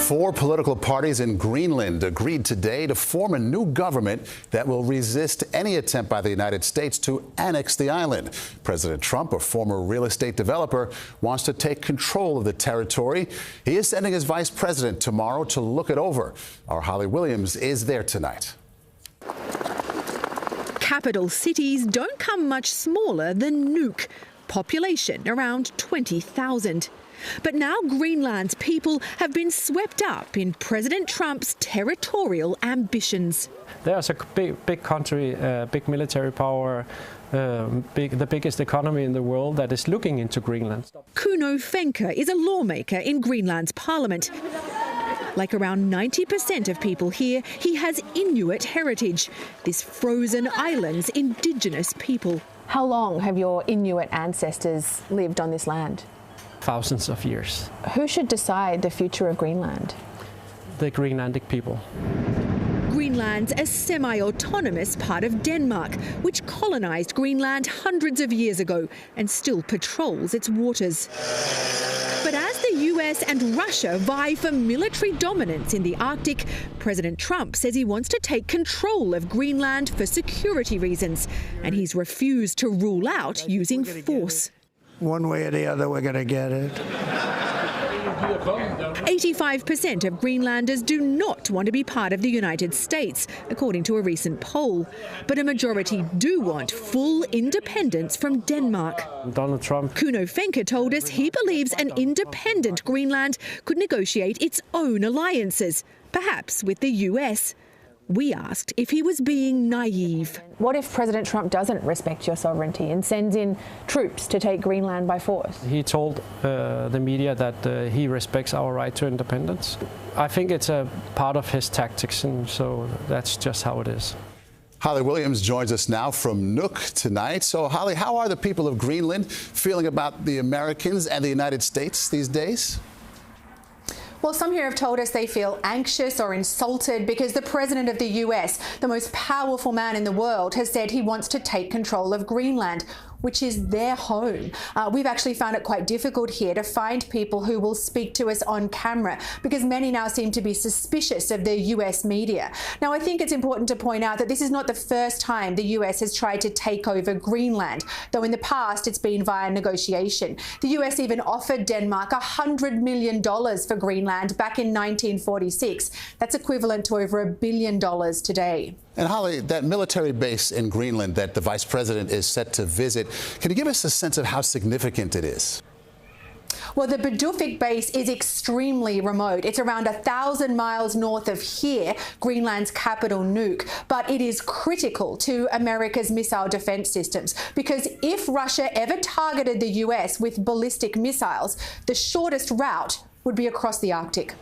4 political parties in Greenland agreed today to form a new government that will resist any attempt by the United States to annex the island. President Trump, a former real estate developer, wants to take control of the territory. He is sending his vice president tomorrow to look it over. Our Holly Williams is there tonight. Capital cities don't come much smaller than Nuuk, population around 20,000. But now Greenland's people have been swept up in President Trump's territorial ambitions. There's a big country, big military power, the biggest economy in the world that is looking into Greenland. Kuno Fenke is a lawmaker in Greenland's parliament. Like around 90% of people here, he has Inuit heritage, this frozen island's indigenous people. How long have your Inuit ancestors lived on this land? Thousands of years. Who should decide the future of Greenland? The Greenlandic people. Greenland's a semi-autonomous part of Denmark, which colonised Greenland hundreds of years ago and still patrols its waters. But as the US and Russia vie for military dominance in the Arctic, President Trump says he wants to take control of Greenland for security reasons, and he's refused to rule out using force. One way or the other, we're going to get it. 85% of Greenlanders do not want to be part of the United States, according to a recent poll. But a majority do want full independence from Denmark. Donald Trump. Kuno Fenke told us he believes an independent Greenland could negotiate its own alliances, perhaps with the US. We asked if he was being naive. What if President Trump doesn't respect your sovereignty and sends in troops to take Greenland by force? He told the media that he respects our right to independence. I think it's a part of his tactics, and so that's just how it is. Holly Williams joins us now from Nuuk tonight. So, Holly, how are the people of Greenland feeling about the Americans and the United States these days? Well, some here have told us they feel anxious or insulted because the president of the US, the most powerful man in the world, has said he wants to take control of Greenland, which is their home. We've actually found it quite difficult here to find people who will speak to us on camera because many now seem to be suspicious of the US media. Now, I think it's important to point out that this is not the first time the US has tried to take over Greenland, though in the past it's been via negotiation. The US even offered Denmark $100 million for Greenland back in 1946. That's equivalent to over $1 billion today. And Holly, that military base in Greenland that the vice president is set to visit, can you give us a sense of how significant it is? Well, the Bidufik base is extremely remote. It's around 1,000 miles north of here, Greenland's capital Nuuk. But it is critical to America's missile defense systems because if Russia ever targeted the US with ballistic missiles, the shortest route would be across the Arctic.